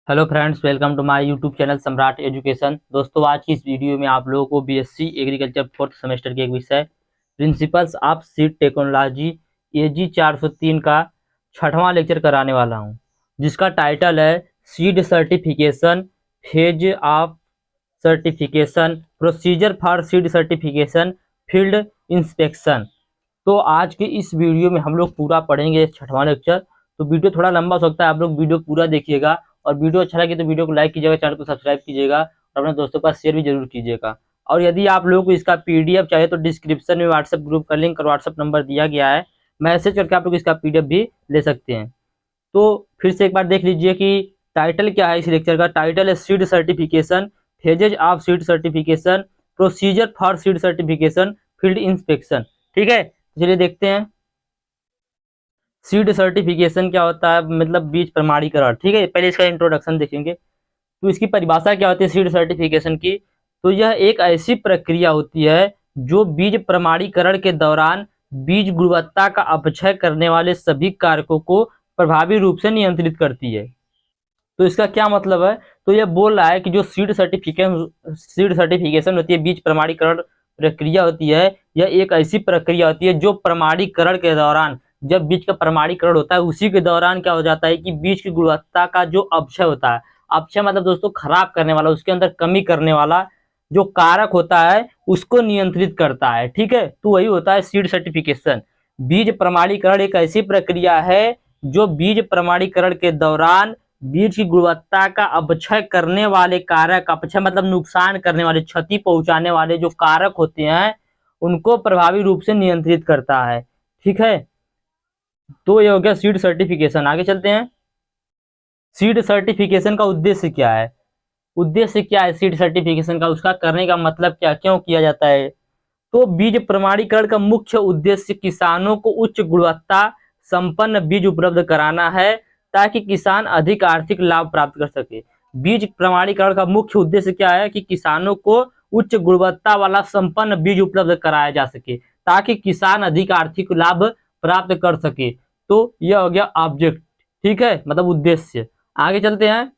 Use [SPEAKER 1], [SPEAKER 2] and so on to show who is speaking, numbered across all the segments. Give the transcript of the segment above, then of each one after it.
[SPEAKER 1] Hello friends, welcome to my YouTube channel Samrat education. दोस्तों, आज की इस वीडियो में आप लोगों को बीएससी एग्रीकल्चर फोर्थ सेमेस्टर के एक विषय प्रिंसिपल्स ऑफ सीड टेक्नोलॉजी एजी 403 का छठवां लेक्चर कराने वाला हूं, जिसका टाइटल है seed certification, phase of certification, procedure for seed certification, field inspection. तो आज के इस वीडियो में हम लोग पूरा पढ़ेंगे छठवां लेक्चर। तो वीडियो थोड़ा लंबा हो सकता है, आप लोग वीडियो पूरा देखिएगा और वीडियो अच्छा लगे तो वीडियो को लाइक कीजिएगा, चैनल को सब्सक्राइब कीजिएगा और अपने दोस्तों का शेयर भी जरूर कीजिएगा। और यदि आप लोगों को इसका पीडीएफ चाहिए तो डिस्क्रिप्शन में व्हाट्सएप ग्रुप का लिंक और व्हाट्सएप नंबर दिया गया है, मैसेज करके आप लोग इसका पीडीएफ भी ले सकते हैं। तो फिर से एक बार देख लीजिए कि टाइटल क्या है इस लेक्चर का। टाइटल है seed certification, phases of seed certification, procedure for seed certification, field inspection. ठीक है, चलिए देखते हैं सीड सर्टिफिकेशन क्या होता है, मतलब बीज प्रमाणीकरण। ठीक है, पहले इसका इंट्रोडक्शन देखेंगे। तो इसकी परिभाषा क्या होती है सीड सर्टिफिकेशन की। तो यह एक ऐसी प्रक्रिया होती है जो बीज प्रमाणीकरण के दौरान बीज गुणवत्ता का अपक्षय करने वाले सभी कारकों को प्रभावी रूप से नियंत्रित करती है। तो इसका क्या मतलब है, तो यह बोल रहा है कि जो सीड सर्टिफिकेशन होती है, बीज प्रमाणीकरण प्रक्रिया होती है, यह एक ऐसी प्रक्रिया होती है जो प्रमाणीकरण के दौरान, जब बीज का प्रमाणीकरण होता है उसी के दौरान क्या हो जाता है कि बीज की गुणवत्ता का जो अपक्षय होता है, अपक्षय मतलब दोस्तों खराब करने वाला, उसके अंदर कमी करने वाला जो कारक होता है उसको नियंत्रित करता है। ठीक है, तो वही होता है सीड सर्टिफिकेशन। बीज प्रमाणीकरण एक ऐसी प्रक्रिया है जो बीज प्रमाणीकरण के दौरान बीज की गुणवत्ता का अपक्षय करने वाले कारक, अपक्षय मतलब नुकसान करने वाले, क्षति पहुंचाने वाले जो कारक होते हैं उनको प्रभावी रूप से नियंत्रित करता है। ठीक है, तो ये हो गया सीड सर्टिफिकेशन। आगे चलते हैं, सीड सर्टिफिकेशन का उद्देश्य क्या है। उद्देश्य क्या है सीड सर्टिफिकेशन का, उसका करने का मतलब क्या, क्यों किया जाता है। तो बीज प्रमाणीकरण का मुख्य उद्देश्य किसानों को उच्च गुणवत्ता संपन्न बीज उपलब्ध कराना है ताकि किसान अधिक आर्थिक लाभ प्राप्त कर सके। बीज प्रमाणीकरण का मुख्य उद्देश्य क्या है कि किसानों को उच्च गुणवत्ता वाला संपन्न बीज उपलब्ध कराया जा सके ताकि किसान अधिक आर्थिक लाभ प्राप्त कर सके। तो यह हो गया ऑब्जेक्ट। ठीक है, मतलब उद्देश्य। आगे चलते हैं,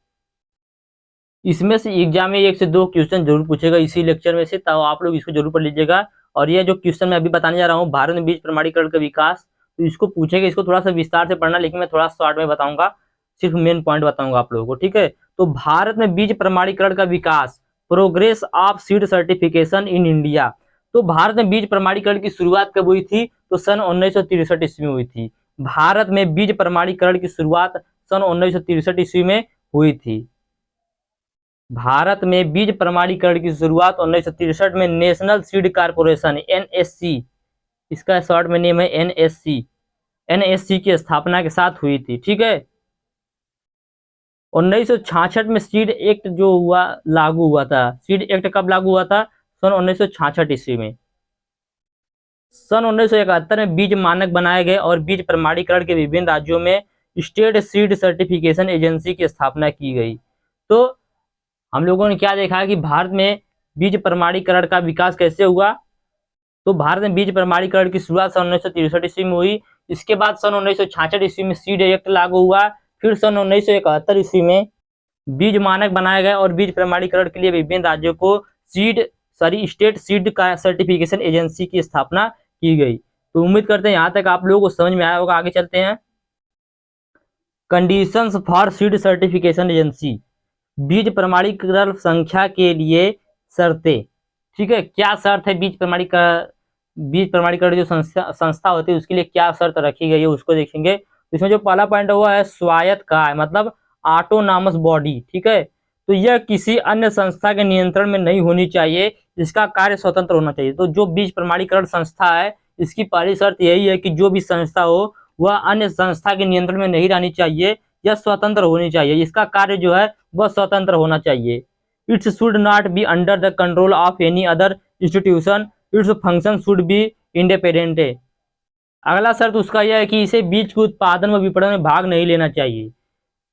[SPEAKER 1] इसमें से एग्जाम में 1 से 2 क्वेश्चन जरूर पूछेगा इसी लेक्चर में से, तो आप लोग इसको जरूर पढ़ लीजिएगा। और ये जो क्वेश्चन मैं अभी बताने जा रहा हूँ, भारत में बीज प्रमाणीकरण का विकास, तो इसको पूछेगा, इसको थोड़ा सा विस्तार से पढ़ना, लेकिन मैं थोड़ा शॉर्ट में बताऊंगा, सिर्फ मेन पॉइंट बताऊंगा आप लोगों को। ठीक है, तो भारत में बीज प्रमाणीकरण का विकास, progress of seed certification in India. तो भारत में बीज प्रमाणीकरण की शुरुआत कब हुई थी, तो सन 1963 ईस्वी में हुई थी। भारत में बीज प्रमाणीकरण की शुरुआत सन 1963 ईस्वी में हुई थी। भारत में बीज प्रमाणीकरण की शुरुआत 1963 में नेशनल सीड कारपोरेशन एनएससी, इसका शॉर्ट में नेम है एनएससी, एनएससी की स्थापना के साथ हुई थी। ठीक है, 1966 में सीड एक्ट जो हुआ, लागू हुआ था। सीड एक्ट कब लागू हुआ था, सन 1966 ईस्वी में। सन 1971 में बीज मानक बनाए गए और बीज प्रमाणीकरण के विभिन्न राज्यों में स्टेट सीड सर्टिफिकेशन एजेंसी की स्थापना की गई। तो हम लोगों ने क्या देखा कि भारत में बीज प्रमाणीकरण का विकास कैसे हुआ। तो भारत में बीज प्रमाणीकरण की शुरुआत सन 1963 ईस्वी में हुई। इसके बाद सन 1966 ईस्वी में सीड एक्ट लागू हुआ। फिर सन 1971 ईस्वी में बीज मानक बनाए गए और बीज प्रमाणीकरण के लिए विभिन्न राज्यों को स्टेट सीड का सर्टिफिकेशन एजेंसी की स्थापना की गई। तो उम्मीद करते हैं यहाँ तक आप लोगों को समझ में आया होगा। आगे चलते हैं, conditions for seed certification agency, बीज प्रमाणीकरण संख्या के लिए शर्तें। ठीक है, क्या शर्त है बीज प्रमाणीकरण जो संस्था होती है उसके लिए क्या शर्त रखी गई है उसको देखेंगे। इसमें जो पहला पॉइंट हुआ है स्वायत्त का है, मतलब ऑटोनॉमस बॉडी। ठीक है, तो यह किसी अन्य संस्था के नियंत्रण में नहीं होनी चाहिए, इसका कार्य स्वतंत्र होना चाहिए। तो जो बीज प्रमाणीकरण संस्था है इसकी पहली शर्त यही है कि जो भी संस्था हो वह अन्य संस्था के नियंत्रण में नहीं रहनी चाहिए, यह स्वतंत्र होनी चाहिए, इसका कार्य जो है वह स्वतंत्र होना चाहिए। It's should not be under the control of any other institution, its function should be independent. अगला शर्त उसका यह है कि इसे बीज के उत्पादन व विपणन में भाग नहीं लेना चाहिए।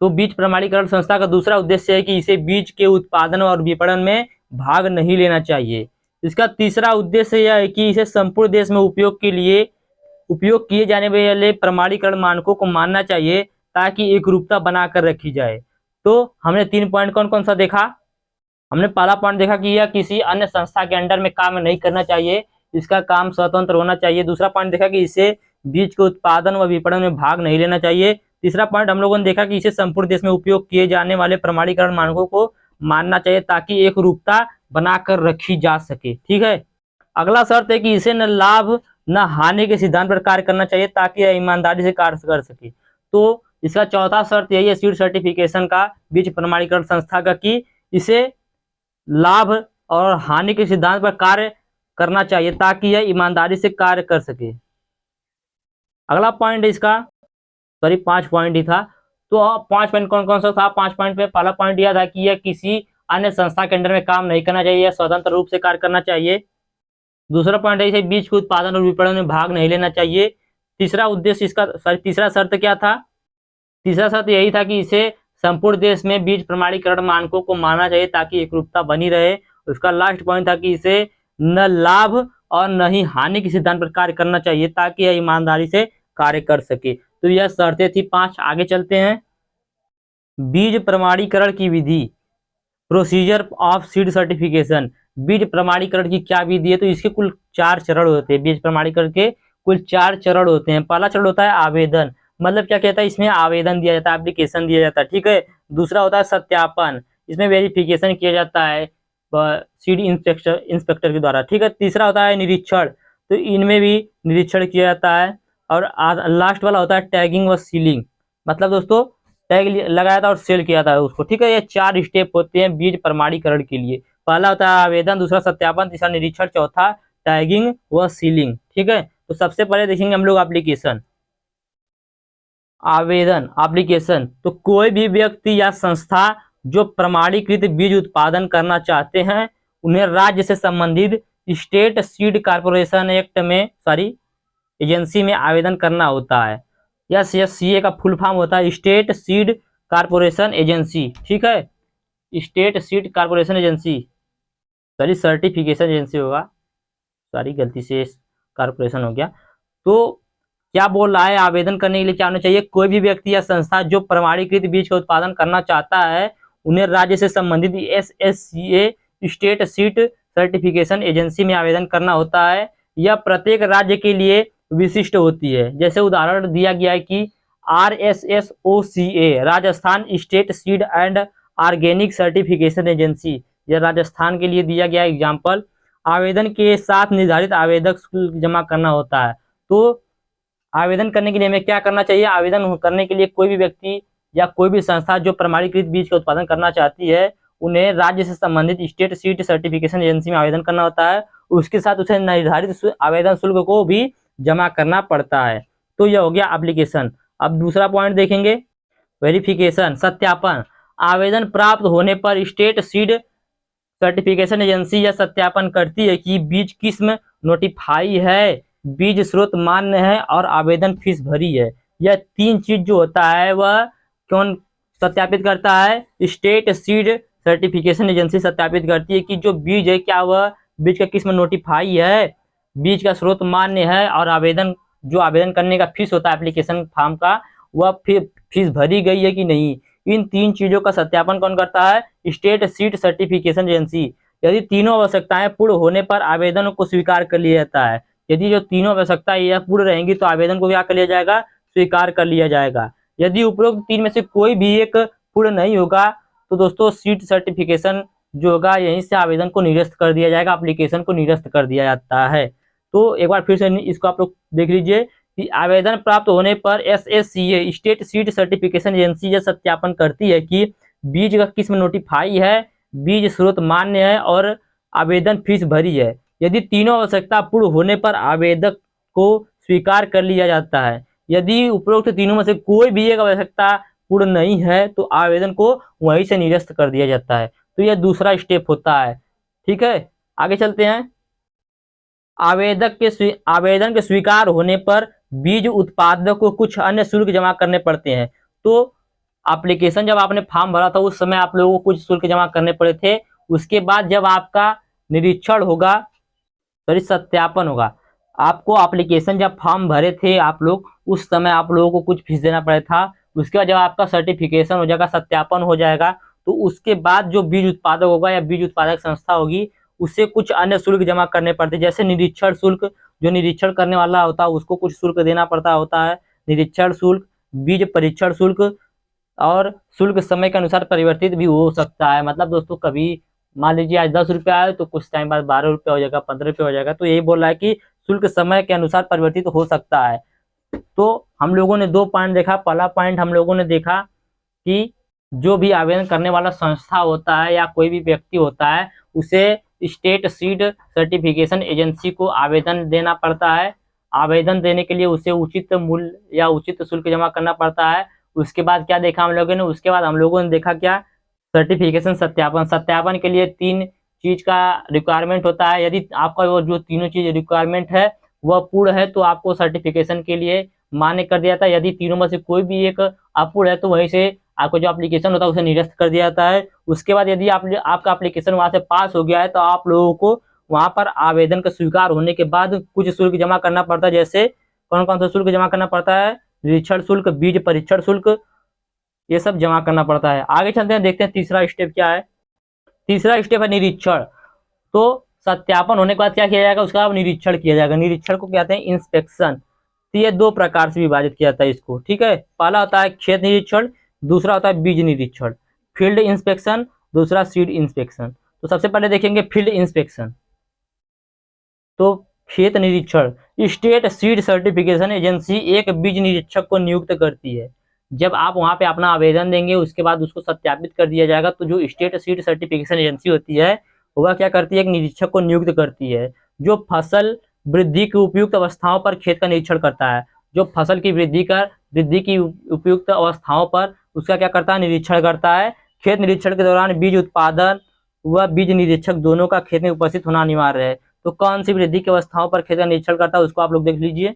[SPEAKER 1] तो बीज प्रमाणीकरण संस्था का दूसरा उद्देश्य है कि इसे बीज के उत्पादन और विपणन में भाग नहीं लेना चाहिए। इसका तीसरा उद्देश्य यह है कि इसे संपूर्ण देश में उपयोग किए जाने वाले प्रमाणीकरण मानकों को मानना चाहिए ताकि एकरूपता बनाकर रखी जाए। तो हमने 3 पॉइंट कौन कौन सा देखा। हमने पहला पॉइंट देखा कि यह किसी अन्य संस्था के अंडर में काम नहीं करना चाहिए, इसका काम स्वतंत्र होना चाहिए। दूसरा पॉइंट देखा कि इसे बीज के उत्पादन व विपणन में भाग नहीं लेना चाहिए। तीसरा पॉइंट हम लोगों ने देखा कि इसे संपूर्ण देश में उपयोग किए जाने वाले प्रमाणीकरण मानकों को मानना चाहिए ताकि एक रूपता बनाकर रखी जा सके। ठीक है, अगला शर्त है कि इसे न लाभ न हानि के सिद्धांत पर कार्य करना चाहिए ताकि यह ईमानदारी से कार्य कर सके। तो इसका चौथा शर्त यही है सीड सर्टिफिकेशन का, बीज प्रमाणीकरण संस्था का, कि इसे लाभ और हानि के सिद्धांत पर कार्य करना चाहिए ताकि यह ईमानदारी से कार्य कर सके। अगला पॉइंट इसका, सॉरी 5 पॉइंट ही था। तो 5 पॉइंट कौन कौन सा था। 5 पॉइंट पे पहला पॉइंट यह था कि यह किसी अन्य संस्था के अंडर में काम नहीं करना चाहिए, यह स्वतंत्र रूप से कार्य करना चाहिए। दूसरा पॉइंट है इसे बीज के उत्पादन और विपणन में भाग नहीं लेना चाहिए। तीसरा उद्देश्य इसका, सॉरी तीसरा शर्त क्या था। तीसरा शर्त यही था कि इसे संपूर्ण देश में बीज प्रमाणीकरण मानकों को मानना चाहिए ताकि एकरूपता बनी रहे। उसका लास्ट पॉइंट था कि इसे न लाभ और न ही हानि के सिद्धांत पर कार्य करना चाहिए ताकि यह ईमानदारी से कार्य कर सके। तो यह शर्तें थी 5। आगे चलते हैं। बीज प्रमाणीकरण की विधि, प्रोसीजर ऑफ सीड सर्टिफिकेशन। बीज प्रमाणीकरण की क्या विधि है। तो इसके कुल 4 चरण होते हैं। बीज प्रमाणीकरण के कुल 4 चरण होते हैं। पहला चरण होता है आवेदन, मतलब क्या कहता है, इसमें आवेदन दिया जाता है, एप्लीकेशन दिया जाता है। ठीक है। दूसरा होता है सत्यापन, इसमें वेरिफिकेशन किया जाता है सीड इंस्पेक्टर के द्वारा। ठीक है। तीसरा होता है निरीक्षण, तो इनमें भी निरीक्षण किया जाता है। और लास्ट वाला होता है टैगिंग व सीलिंग, मतलब दोस्तों टैग लगाया था और सेल किया था उसको। ठीक है। ये 4 स्टेप होते हैं बीज प्रमाणीकरण के लिए। पहला होता है आवेदन, दूसरा सत्यापन, तीसरा निरीक्षण, चौथा टैगिंग व सीलिंग। ठीक है। तो सबसे पहले देखेंगे हम लोग एप्लीकेशन। आवेदन एप्लीकेशन, तो कोई भी व्यक्ति या संस्था जो प्रमाणीकृत बीज उत्पादन करना चाहते हैं उन्हें राज्य से संबंधित स्टेट सीड कारपोरेशन एक्ट में, सॉरी एजेंसी में आवेदन करना होता है। SSCA का फुल फॉर्म होता है स्टेट सीड कारपोरेशन एजेंसी। ठीक है। State seed corporation agency, sorry certification agency होगा, सॉरी गलती से कारपोरेशन हो गया। तो क्या बोल रहा है, आवेदन करने के लिए क्या होना चाहिए। कोई भी व्यक्ति या संस्था जो प्रमाणीकृत बीज का उत्पादन करना चाहता है उन्हें राज्य से संबंधित SSCA state seed certification agency में आवेदन करना होता है। यह प्रत्येक राज्य के लिए विशिष्ट होती है। जैसे उदाहरण दिया गया है कि RSSOCA Rajasthan state seed and organic certification agency, यह राजस्थान के लिए दिया गया एग्जाम्पल। आवेदन के साथ निर्धारित आवेदक शुल्क जमा करना होता है। तो आवेदन करने के लिए हमें क्या करना चाहिए। आवेदन करने के लिए कोई भी व्यक्ति या कोई भी संस्था जो प्रमाणीकृत बीज का उत्पादन करना चाहती है उन्हें राज्य से संबंधित स्टेट सीड सर्टिफिकेशन एजेंसी में आवेदन करना होता है। उसके साथ उसे निर्धारित आवेदन शुल्क को भी जमा करना पड़ता है। तो यह हो गया एप्लीकेशन। अब दूसरा पॉइंट देखेंगे, वेरिफिकेशन, सत्यापन। आवेदन प्राप्त होने पर स्टेट सीड सर्टिफिकेशन एजेंसी यह सत्यापन करती है कि बीज किस्म नोटिफाई है, बीज स्रोत मान्य है और आवेदन फीस भरी है। यह 3 चीज जो होता है वह कौन सत्यापित करता है, स्टेट सीड सर्टिफिकेशन एजेंसी सत्यापित करती है कि जो बीज है क्या वह बीज का किस्म नोटिफाई है, बीज का स्रोत मान्य है और आवेदन, जो आवेदन करने का फीस होता है एप्लीकेशन फॉर्म का, वह फीस भरी गई है कि नहीं। इन 3 चीजों का सत्यापन कौन करता है, स्टेट सीड सर्टिफिकेशन एजेंसी। यदि तीनों आवश्यकताएं पूर्ण होने पर आवेदन को स्वीकार कर लिया जाता है। यदि जो तीनों आवश्यकताएं यह पूर्ण रहेंगी तो आवेदन को क्या कर लिया जाएगा, स्वीकार कर लिया जाएगा। यदि उपरोक्त 3 में से कोई भी एक पूर्ण नहीं होगा तो दोस्तों सीड सर्टिफिकेशन जो होगा यहीं से आवेदन को निरस्त कर दिया जाएगा, एप्लीकेशन को निरस्त कर दिया जाता है। तो एक बार फिर से इसको आप लोग देख लीजिए कि आवेदन प्राप्त होने पर SSCA state seed certification agency यह सत्यापन करती है कि बीज का किस्म नोटिफाई है, बीज स्रोत मान्य है और आवेदन फीस भरी है। यदि तीनों आवश्यकता पूर्ण होने पर आवेदक को स्वीकार कर लिया जाता है। यदि उपरोक्त तीनों में से कोई भी एक आवश्यकता पूर्ण नहीं है तो आवेदन को वहीं से निरस्त कर दिया जाता है। तो यह दूसरा स्टेप होता है। ठीक है। आगे चलते हैं। आवेदन के स्वीकार होने पर बीज उत्पादक को कुछ अन्य शुल्क जमा करने पड़ते हैं। तो एप्लीकेशन जब आपने फॉर्म भरा था उस समय आप लोगों को कुछ शुल्क जमा करने पड़े थे। उसके बाद जब आपका निरीक्षण होगा, सॉरी सत्यापन होगा, आपको एप्लीकेशन जब फॉर्म भरे थे आप लोग उस समय आप लोगों को कुछ फीस देना पड़ा था। उसके बाद जब आपका सर्टिफिकेशन हो जाएगा, सत्यापन हो जाएगा, तो उसके बाद जो बीज उत्पादक होगा या बीज उत्पादक संस्था होगी, उसे कुछ अन्य शुल्क जमा करने पड़ते हैं, जैसे निरीक्षण शुल्क। जो निरीक्षण करने वाला होता है उसको कुछ शुल्क देना पड़ता होता है, निरीक्षण शुल्क, बीज परीक्षण शुल्क, और शुल्क समय के अनुसार परिवर्तित भी हो सकता है। मतलब दोस्तों कभी मान लीजिए आज 10 रुपया आए तो कुछ टाइम बाद 12 रुपया हो जाएगा, 15 रुपया हो जाएगा। तो यही बोल रहा है कि शुल्क समय के अनुसार परिवर्तित हो सकता है। तो हम लोगों ने 2 पॉइंट देखा। पहला पॉइंट हम लोगों ने देखा कि जो भी आवेदन करने वाला संस्था होता है या कोई भी व्यक्ति होता है, उसे स्टेट सीड सर्टिफिकेशन एजेंसी को आवेदन देना पड़ता है। आवेदन देने के लिए उसे उचित मूल्य या उचित शुल्क जमा करना पड़ता है। उसके बाद क्या देखा हम लोगों ने? उसके बाद हम लोगों ने देखा क्या? सर्टिफिकेशन सत्यापन। सत्यापन के लिए 3 चीज का रिक्वायरमेंट होता है। यदि आपका वो जो तीनों चीज रिक्वायरमेंट है वह पूर्ण है तो आपको सर्टिफिकेशन के लिए मान्य कर दिया जाता है। यदि तीनों में से कोई भी एक अपूर्ण है तो वहीं से आपको जो एप्लीकेशन होता है उसे निरस्त कर दिया जाता है। उसके बाद यदि आपका एप्लीकेशन वहां से पास हो गया है तो आप लोगों को वहां पर आवेदन का स्वीकार होने के बाद कुछ शुल्क जमा करना पड़ता है। जैसे कौन कौन सा शुल्क जमा करना पड़ता है? निरीक्षण शुल्क, बीज परीक्षण शुल्क, ये सब जमा करना पड़ता है। आगे चलते हैं, देखते हैं तीसरा स्टेप क्या है। तीसरा स्टेप है निरीक्षण। तो सत्यापन होने के बाद क्या किया जाएगा? उसका अब निरीक्षण किया जाएगा। निरीक्षण को कहते हैं इंस्पेक्शन। तो ये 2 प्रकार से विभाजित किया जाता है इसको, ठीक है। पहला होता है खेत निरीक्षण, दूसरा होता है बीज निरीक्षण। फील्ड इंस्पेक्शन, दूसरा सीड इंस्पेक्शन। तो सबसे पहले देखेंगे फील्ड इंस्पेक्शन। तो खेत निरीक्षण, स्टेट सीड सर्टिफिकेशन एजेंसी एक बीज निरीक्षक को नियुक्त करती है। जब आप वहां पे अपना आवेदन देंगे उसके बाद उसको सत्यापित कर दिया जाएगा, तो जो स्टेट सीड सर्टिफिकेशन एजेंसी होती है वह क्या करती है? एक निरीक्षक को नियुक्त करती है जो फसल वृद्धि की उपयुक्त अवस्थाओं पर खेत का निरीक्षण करता है। जो फसल की वृद्धि की उपयुक्त अवस्थाओं पर उसका क्या करता है? निरीक्षण करता है। खेत निरीक्षण के दौरान बीज उत्पादन व बीज निरीक्षक दोनों का खेत में उपस्थित होना अनिवार्य है। तो कौन सी वृद्धि की अवस्थाओं पर खेत का निरीक्षण करता है उसको आप लोग देख लीजिए।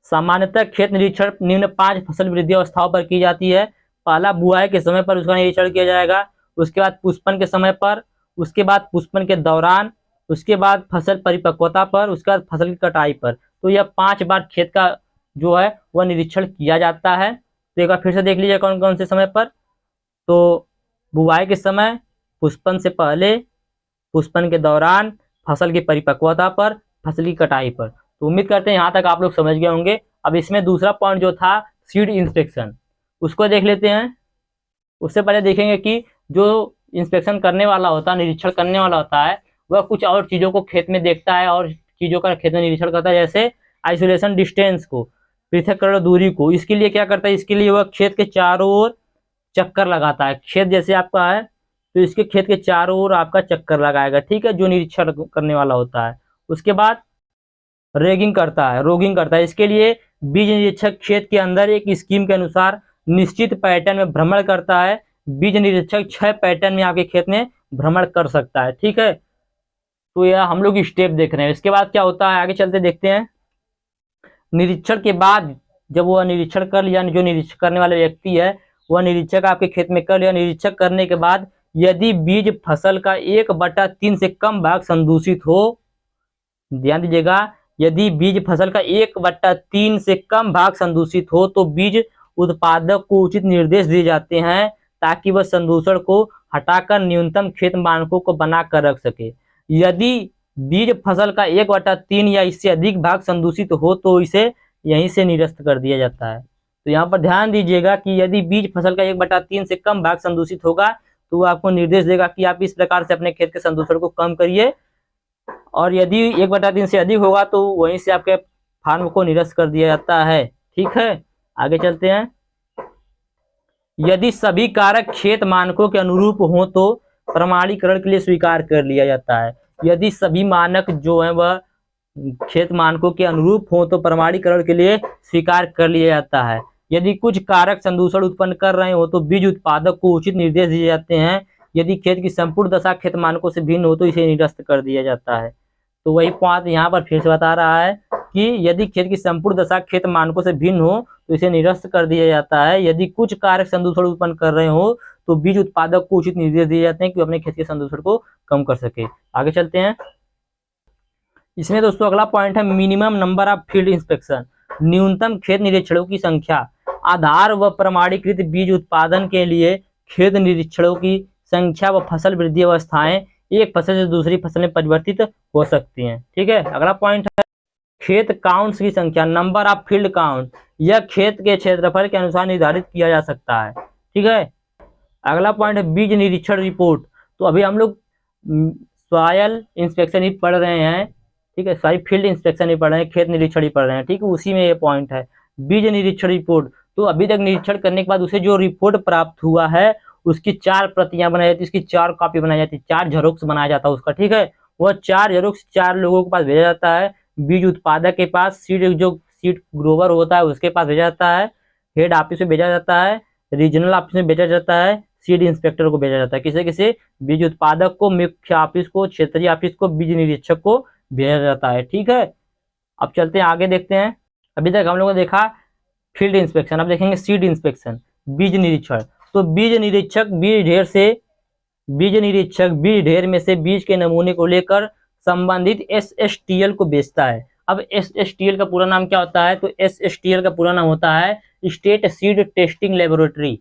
[SPEAKER 1] सामान्यतः खेत निरीक्षण निम्न 5 फसल वृद्धि अवस्थाओं पर की जाती है। पहला बुआई के समय पर उसका निरीक्षण किया जाएगा, उसके बाद पुष्पन के समय पर, उसके बाद पुष्पन के दौरान, उसके बाद फसल परिपक्वता पर, उसके बाद फसल की कटाई पर। तो यह 5 बार खेत का जो है वह निरीक्षण किया जाता है। तो एक बार फिर से देख लीजिए कौन कौन से समय पर। तो बुआई के समय, पुष्पन से पहले, पुष्पन के दौरान, फसल की परिपक्वता पर, फसल की कटाई पर। तो उम्मीद करते हैं यहाँ तक आप लोग समझ गए होंगे। अब इसमें दूसरा पॉइंट जो था सीड इंस्पेक्शन, उसको देख लेते हैं। उससे पहले देखेंगे कि जो इंस्पेक्शन करने वाला होता है, निरीक्षण करने वाला होता है, वह कुछ और चीज़ों को खेत में देखता है और चीज़ों का खेत में निरीक्षण करता है। जैसे आइसोलेशन डिस्टेंस को, पृथक्करण दूरी को। इसके लिए क्या करता है? इसके लिए वह खेत के चारों ओर चक्कर लगाता है। खेत जैसे आपका है तो इसके खेत के चारों ओर आपका चक्कर लगाएगा, ठीक है, जो निरीक्षण करने वाला होता है। उसके बाद रैगिंग करता है, रोगिंग करता है। इसके लिए बीज निरीक्षक खेत के अंदर एक स्कीम के अनुसार निश्चित पैटर्न में भ्रमण करता है। बीज निरीक्षक 6 पैटर्न में आपके खेत में भ्रमण कर सकता है, ठीक है। तो यह हम लोग स्टेप देख रहे हैं। इसके बाद क्या होता है आगे चलते देखते हैं। निरीक्षण के बाद जब वह निरीक्षण कर लिया, जो निरीक्षण करने वाले व्यक्ति है वह निरीक्षक आपके खेत में कर लिया। निरीक्षक करने के बाद यदि बीज फसल का 1/3 से कम भाग संदूषित हो, ध्यान दीजिएगा, यदि बीज फसल का 1/3 से कम भाग संदूषित हो तो बीज उत्पादक को उचित निर्देश दिए जाते हैं ताकि वह संदूषण को हटाकर न्यूनतम खेत मानकों को बनाकर रख सके। यदि बीज फसल का 1/3 या इससे अधिक भाग संदूषित हो तो इसे यहीं से निरस्त कर दिया जाता है। तो यहाँ पर ध्यान दीजिएगा कि यदि बीज फसल का 1/3 से कम भाग संदूषित होगा तो वो आपको निर्देश देगा कि आप इस प्रकार से अपने खेत के संदूषण को कम करिए, और यदि 1/3 से अधिक होगा तो वहीं से आपके फार्म को निरस्त कर दिया जाता है, ठीक है। आगे चलते हैं। यदि सभी कारक खेत मानकों के अनुरूप हो तो प्रमाणीकरण के लिए स्वीकार कर लिया जाता है। यदि सभी मानक जो है वह खेत मानकों के अनुरूप हो तो प्रमाणीकरण के लिए स्वीकार कर लिया जाता है। यदि कुछ कारक संदूषण उत्पन्न कर रहे हो तो बीज उत्पादक को उचित निर्देश दिए जाते हैं। यदि खेत की संपूर्ण दशा खेत मानकों से भिन्न हो तो इसे निरस्त कर दिया जाता है। तो वही पॉइंट यहाँ पर फिर से बता रहा है कि यदि खेत की संपूर्ण दशा खेत मानकों से भिन्न हो तो इसे निरस्त कर दिया जाता है। यदि कुछ कारक संदूषण उत्पन्न कर रहे हो तो बीज उत्पादक को उचित निर्देश दिए जाते हैं कि अपने खेत के संदूषण को कम कर सके। आगे चलते हैं। इसमें दोस्तों अगला पॉइंट है minimum number of field inspection. न्यूनतम खेत निरीक्षणों की संख्या, आधार व प्रमाणीकृत बीज उत्पादन के लिए खेत निरीक्षणों की संख्या व फसल वृद्धि अवस्थाएं एक फसल से दूसरी फसल में परिवर्तित हो सकती हैं। ठीक है, अगला पॉइंट है खेत काउंट्स की संख्या, नंबर ऑफ फील्ड काउंट, यह खेत के क्षेत्रफल के अनुसार निर्धारित किया जा सकता है। ठीक है, अगला पॉइंट है बीज निरीक्षण रिपोर्ट। तो अभी हम लोग सॉयल इंस्पेक्शन ही पढ़ रहे हैं, ठीक है, सॉरी फील्ड इंस्पेक्शन ही पढ़ रहे हैं, खेत निरीक्षण ही पढ़ रहे हैं, ठीक है, उसी में ये पॉइंट है बीज निरीक्षण रिपोर्ट। तो अभी तक निरीक्षण करने के बाद उसे जो रिपोर्ट प्राप्त हुआ है उसकी 4 प्रतियां बनाई जाती है, उसकी 4 कॉपी बनाई जाती है, 4 जेरॉक्स बनाया जाता है उसका। ठीक है, वह 4 जेरॉक्स 4 लोगों के पास भेजा जाता है, बीज उत्पादक के पास, सीड ग्रोवर होता है उसके पास भेजा जाता है, हेड ऑफिस में भेजा जाता है, रीजनल ऑफिस में भेजा जाता है, सीड इंस्पेक्टर को भेजा जाता है। किसे किसे? बीज उत्पादक को, मुख्य ऑफिस को, क्षेत्रीय ऑफिस को, बीज निरीक्षक को भेजा जाता है। ठीक है, अब चलते हैं आगे, देखते हैं। अभी तक हम लोगों ने देखा फील्ड इंस्पेक्शन, अब देखेंगे सीड इंस्पेक्शन, बीज निरीक्षण। तो बीज निरीक्षक बीज ढेर में से बीज के नमूने को लेकर संबंधित SSTL को भेजता है। अब SSTL का पूरा नाम क्या होता है? तो SSTL का पूरा नाम होता है state seed testing laboratory.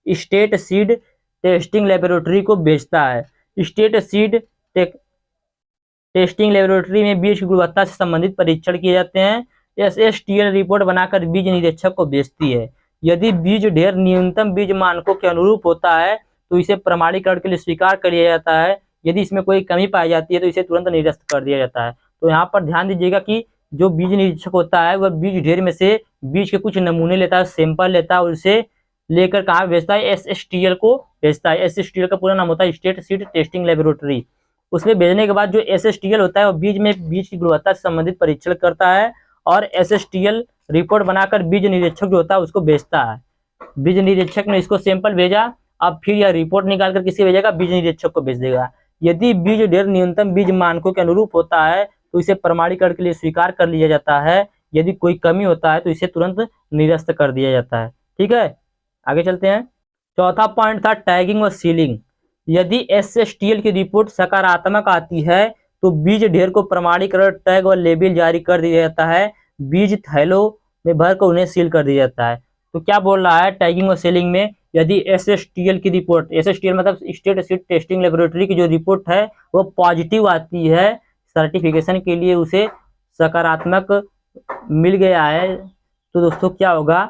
[SPEAKER 1] State seed testing laboratory को भेजता है। स्टेट सीड टेस्टिंग लेबोरेटरी में बीज की गुणवत्ता से संबंधित परीक्षण किए जाते हैं। SSTL रिपोर्ट बनाकर बीज निरीक्षक को भेजती है। यदि बीज ढेर न्यूनतम बीज मानकों के अनुरूप होता है तो इसे प्रमाणीकरण के लिए स्वीकार कर लिया जाता है। यदि इसमें कोई कमी पाई जाती है तो इसे तुरंत निरस्त कर दिया जाता है। तो यहाँ पर ध्यान दीजिएगा कि जो बीज निरीक्षक होता है वह बीज ढेर में से बीज के कुछ नमूने लेता है, सैंपल लेता है और उसे लेकर कहाँ भेजता है? SSTL को भेजता है। SSTL का पूरा नाम होता है स्टेट सीड टेस्टिंग लेबोरेटरी। उसमें भेजने के बाद जो SSTL होता है वो बीज की गुणवत्ता से संबंधित परीक्षण करता है और SSTL रिपोर्ट बनाकर बीज निरीक्षक जो होता है उसको भेजता है। बीज निरीक्षक ने इसको सैंपल भेजा, अब फिर यह रिपोर्ट निकालकर किसे भेजेगा? बीज निरीक्षक को भेज देगा। यदि बीज ढेर न्यूनतम बीज मानकों के अनुरूप होता है तो इसे प्रमाणीकरण के लिए स्वीकार कर लिया जाता है। यदि कोई कमी होता है तो इसे तुरंत निरस्त कर दिया जाता है। ठीक है, आगे चलते हैं। चौथा पॉइंट था टैगिंग और सीलिंग। यदि SSTL की रिपोर्ट सकारात्मक आती है तो बीज ढेर को प्रमाणीकरण टैग और लेबल जारी कर दिया जाता है। बीज थैलों में भरकर उन्हें सील कर दिया जाता है। तो क्या बोल रहा है टैगिंग और सीलिंग में? यदि SSTL की रिपोर्ट, SSTL मतलब स्टेट सीड टेस्टिंग लेबोरेटरी की जो रिपोर्ट है वो पॉजिटिव आती है सर्टिफिकेशन के लिए, उसे सकारात्मक मिल गया है, तो दोस्तों क्या होगा?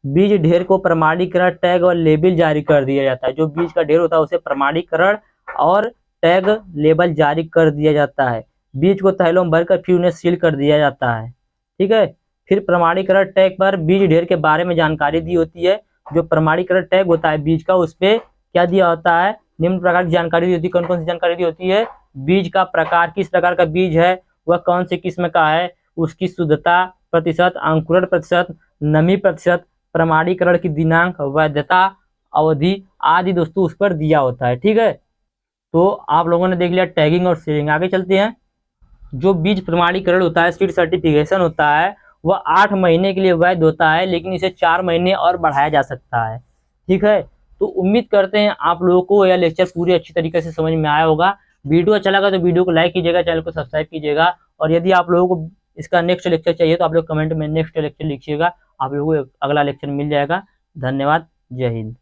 [SPEAKER 1] बीज ढेर को प्रमाणीकरण टैग और लेबल जारी कर दिया जाता है। जो बीज का ढेर होता है उसे प्रमाणीकरण और टैग लेबल जारी कर दिया जाता है। बीज को थैलों में भरकर फिर उन्हें सील कर दिया जाता है। ठीक है, फिर प्रमाणीकरण टैग पर बीज ढेर के बारे में जानकारी दी होती है। जो प्रमाणीकरण टैग होता है बीज का, उस पर क्या दिया होता है? निम्न प्रकार की जानकारी दी होती है। कौन कौन सी जानकारी दी होती है? बीज का प्रकार, किस प्रकार का बीज है, वह कौन सी किस्म का है, उसकी शुद्धता प्रतिशत, अंकुरण प्रतिशत, नमी प्रतिशत, प्रमाणीकरण की दिनांक, वैधता अवधि आदि दोस्तों उस पर दिया होता है। ठीक है, तो आप लोगों ने देख लिया टैगिंग और सीलिंग। आगे चलते हैं। जो बीज प्रमाणीकरण होता है, सीड सर्टिफिकेशन होता है, वह 8 महीने के लिए वैध होता है, लेकिन इसे 4 महीने और बढ़ाया जा सकता है। ठीक है, तो उम्मीद करते हैं आप लोगों को यह लेक्चर पूरी अच्छी तरीके से समझ में आया होगा। वीडियो अच्छा लगा तो वीडियो को लाइक कीजिएगा, चैनल को सब्सक्राइब कीजिएगा, और यदि आप लोगों को इसका नेक्स्ट लेक्चर चाहिए तो आप लोग कमेंट में नेक्स्ट लेक्चर लिखिएगा, आप लोगों को अगला लेक्चर मिल जाएगा। धन्यवाद, जय हिंद।